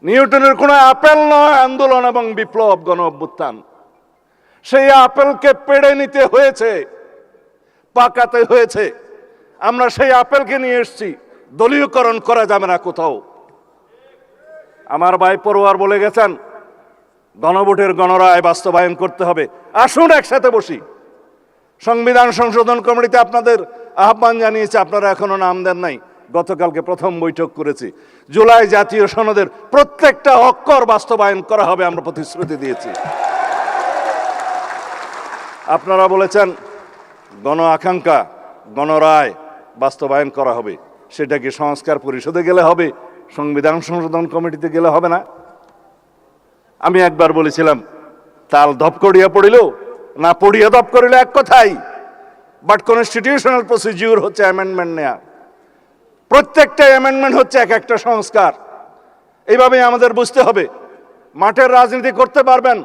নিউটনের কোনো আপেল নয় আন্দোলন এবং বিপ্লব গণ অভ্যুত্থান। সেই আপেলকে পেড়ে নিতে হয়েছে, পাকাতে হয়েছে। আমরা সেই আপেলকে নিয়ে এসেছি, দলীয়করণ করা যাবে না কোথাও। আমার ভাই পড়ুয়ার বলে গেছেন গণভোটের গণরায় বাস্তবায়ন করতে হবে। আসুন একসাথে বসি। সংবিধান সংশোধন কমিটিতে আপনাদের আহ্বান জানিয়েছে, আপনারা এখনো নাম দেন নাই। গতকালকে প্রথম বৈঠক করেছি। জুলাই জাতীয় সনদের প্রত্যেকটা অক্ষর বাস্তবায়ন করা হবে, আমরা প্রতিশ্রুতি দিয়েছি। আপনারা বলেছেন গণ আকাঙ্ক্ষা গণরায় বাস্তবায়ন করা হবে। সেটা কি সংস্কার পরিষদে গেলে হবে, সংবিধান সংশোধন কমিটিতে গেলে হবে না? আমি একবার বলেছিলাম তাল ধপ করিয়া পড়িল না পড়িয়া ধপ করিল এক কথাই, বাট কনস্টিটিউশনাল প্রসিডিউর হচ্ছে অ্যামেন্ডমেন্ট নেয়া। প্রত্যেকটা অ্যামেন্ডমেন্ট হচ্ছে এক একটা সংস্কার। এইভাবে আমাদের বুঝতে হবে। মাঠের রাজনীতি করতে পারবেন,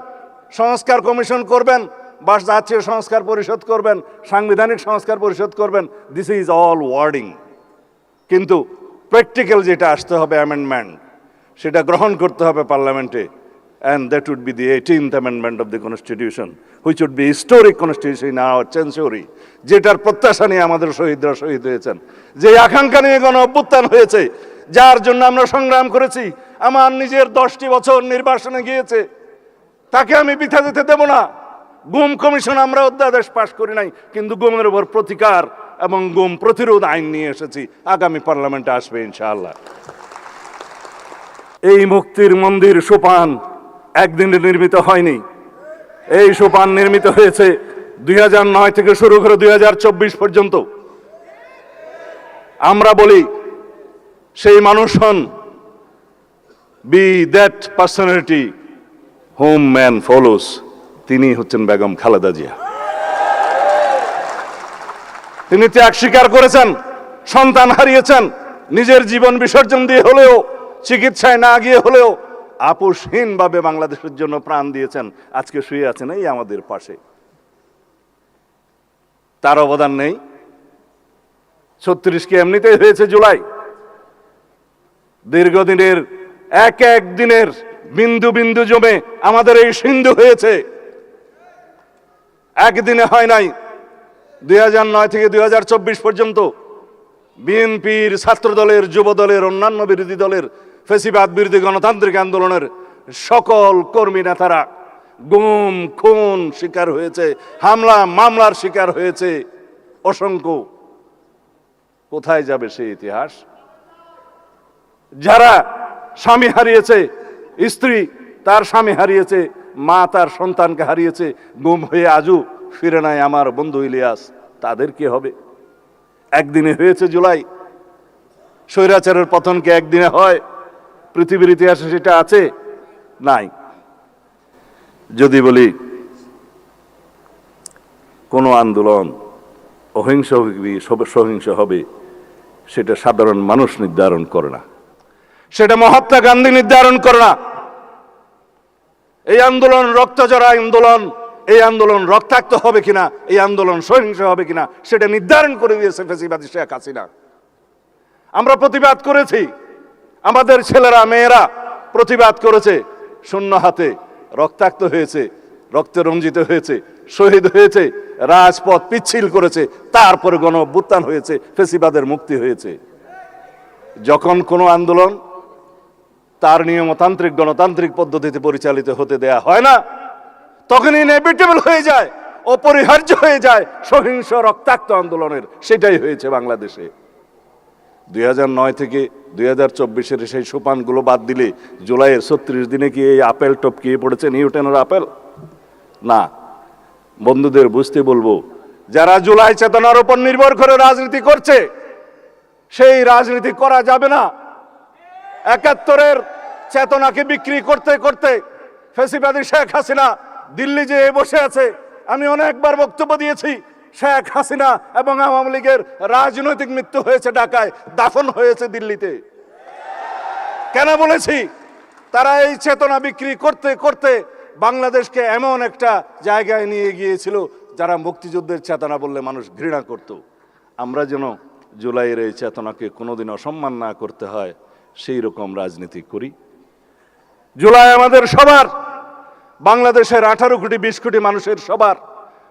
সংস্কার কমিশন করবেন, বা জাতীয় সংস্কার পরিষদ করবেন, সাংবিধানিক সংস্কার পরিষদ করবেন, দিস ইজ অল ওয়ার্ডিং। কিন্তু প্র্যাকটিক্যাল যেটা আসতে হবে অ্যামেন্ডমেন্ট, সেটা গ্রহণ করতে হবে পার্লামেন্টে। And that would be the 18th amendment of the constitution, which would be historic constitution in our century, যেটার প্রত্যাশা নিয়ে আমাদের শহীদরা শহীদ হয়েছেন, যে আকাঙ্ক্ষা নিয়ে গণ অভ্যুত্থান হয়েছে, যার জন্য আমরা সংগ্রাম করেছি। আমার নিজের 10টি বছর নির্বাসনে গিয়েছে, তাকে আমি বৃথা যেতে দেব না। গুম কমিশন আমরা অধ্যাদেশ পাশ করি নাই, কিন্তু গুমের উপর প্রতিকার এবং গুম প্রতিরোধ আইন নিয়ে এসেছি। আগামী পার্লামেন্টে আসবে ইনশাআল্লাহ। এই মুক্তির মন্দির সোপান একদিনে নির্মিত হয়নি। এই সোপান নির্মিত হয়েছে 2009 থেকে শুরু করে 2024 পর্যন্ত। আমরা বলি সেই মানুষ হন, be that personality whom man follows. তিনি হচ্ছেন বেগম খালেদা জিয়া। তিনি ত্যাগ স্বীকার করেছেন, সন্তান হারিয়েছেন, নিজের জীবন বিসর্জন দিয়ে হলেও, চিকিৎসায় না গিয়ে হলেও আপোষহীনভাবে বাংলাদেশের জন্য প্রাণ দিয়েছেন। আজকে শুয়ে আছেন এই আমাদের পাশে। তার অবদান নেই? 36 কি এমনিতেই হয়েছে জুলাই? দীর্ঘদিনের এক এক দিনের বিন্দু বিন্দু জমে আমাদের এই সিন্ধু হয়েছে, একদিনে হয় নাই। 2009 থেকে 2024 পর্যন্ত বিএনপির, ছাত্র দলের, যুব দলের, অন্যান্য বিরোধী দলের, ফ্যাসিবাদ বিরোধী গণতান্ত্রিক আন্দোলনের সকল কর্মী নেতারা গুম খুন শিকার হয়েছে, হামলা মামলার শিকার হয়েছে অসংখ্য। কোথায় যাবে সেই ইতিহাস? যারা স্বামী হারিয়েছে, স্ত্রী তার স্বামী হারিয়েছে, মা তার সন্তানকে হারিয়েছে, গুম হয়ে আজও ফিরে নাই আমার বন্ধু ইলিয়াস, তাদের কি হবে? একদিনে হয়েছে জুলাই। স্বৈরাচারের পতন কি একদিনে হয়? পৃথিবীর ইতিহাসে সেটা আছে? নাই। যদি বলি কোন আন্দোলন অহিংস সহিংস হবে, সেটা সাধারণ মানুষ নির্ধারণ করে না, সেটা মহাত্মা গান্ধী নির্ধারণ করে না। এই আন্দোলন রক্তজরা আন্দোলন, এই আন্দোলন রক্তাক্ত হবে কিনা, এই আন্দোলন সহিংস হবে কিনা, সেটা নির্ধারণ করে দিয়েছে ফ্যাসিবাদী শেখ হাসিনা। আমরা প্রতিবাদ করেছি, আমাদের ছেলেরা মেয়েরা প্রতিবাদ করেছে, শূন্য হাতে রক্তাক্ত হয়েছে, রক্তে রঞ্জিত হয়েছে, শহীদ হয়েছে, রাজপথ পিচ্ছিল করেছে, তারপরে গণ অভ্যুত্থান হয়েছে, ফ্যাসিবাদের মুক্তি হয়েছে। যখন কোনো আন্দোলন তার নিয়মতান্ত্রিক গণতান্ত্রিক পদ্ধতিতে পরিচালিত হতে দেয়া হয় না, তখন ইনএভিটেবল হয়ে যায়, অপরিহার্য হয়ে যায় সহিংস রক্তাক্ত আন্দোলনের। সেটাই হয়েছে বাংলাদেশে। 2009 থেকে 2024-এর সেই সোপানগুলো বাদ দিলে জুলাইয়ের 36 দিনে কি এই আপেল টপকিয়ে পড়েছে নিউটনের আপেল? না। বন্ধুদের বুঝতে বলবো, যারা জুলাই চেতনার উপর নির্ভর করে রাজনীতি করছে, সেই রাজনীতি করা যাবে না। 71-এর চেতনাকে বিক্রি করতে করতে ফ্যাসিবাদী শেখ হাসিনা দিল্লি যেয়ে বসে আছে। আমি অনেকবার বক্তব্য দিয়েছি, শেখ হাসিনা এবং আওয়ামী লীগের রাজনৈতিক মৃত্যু হয়েছে ঢাকায়, দাফন হয়েছে দিল্লিতে। কেন বলেছি? তারা এই চেতনা বিক্রি করতে করতে বাংলাদেশকে এমন একটা জায়গায় নিয়ে গিয়েছিল, যারা মুক্তিযুদ্ধের চেতনা বললে মানুষ ঘৃণা করত। আমরা যেন জুলাইয়ের এই চেতনাকে কোনোদিন অসম্মান না করতে হয়, সেই রকম রাজনীতি করি। জুলাই আমাদের সবার, বাংলাদেশের 18 কোটি 20 কোটি মানুষের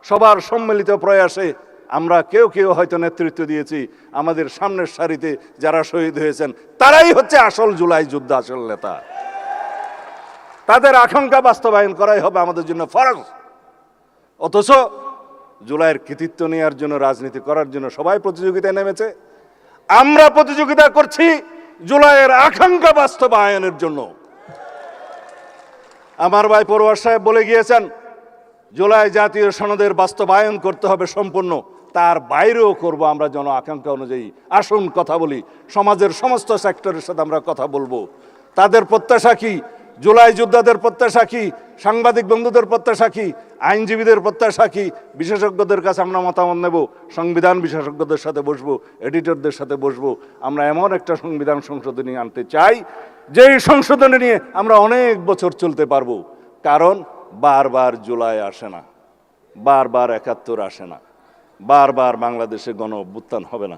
সবার সম্মিলিত প্রয়াসে আমরা কেউ কেউ হয়তো নেতৃত্ব দিয়েছি, আমাদের সামনের সারিতে যারা শহীদ হয়েছেন তারাই হচ্ছে আসল জুলাই যুদ্ধ, আসল নেতা। তাদের আকাঙ্ক্ষা বাস্তবায়ন করাই হবে আমাদের জন্য ফরজ। অথচ জুলাইয়ের কৃতিত্ব নেওয়ার জন্য, রাজনীতি করার জন্য সবাই প্রতিযোগিতায় নেমেছে। আমরা প্রতিযোগিতা করছি জুলাইয়ের আকাঙ্ক্ষা বাস্তবায়নের জন্য। আমার ভাই পরোয়ার সাহেব বলে গিয়েছেন জুলাই জাতীয় সনদের বাস্তবায়ন করতে হবে সম্পূর্ণ, তার বাইরেও করব আমরা জন আকাঙ্ক্ষা অনুযায়ী। আসুন কথা বলি, সমাজের সমস্ত সেক্টরের সাথে আমরা কথা বলবো। তাদের প্রত্যাশা কি, জুলাই যোদ্ধাদের প্রত্যাশা কি, সাংবাদিক বন্ধুদের প্রত্যাশা কি, আইনজীবীদের প্রত্যাশা কি, বিশেষজ্ঞদের কাছে আমরা মতামত নেব, সংবিধান বিশেষজ্ঞদের সাথে বসবো, এডিটরদের সাথে বসবো। আমরা এমন একটা সংবিধান সংশোধনী আনতে চাই যেই সংশোধনী নিয়ে আমরা অনেক বছর চলতে পারবো। কারণ বারবার জুলাই আসে না, বারবার ৭১ আসে না, বারবার বাংলাদেশে গণ অভ্যুত্থান হবে না।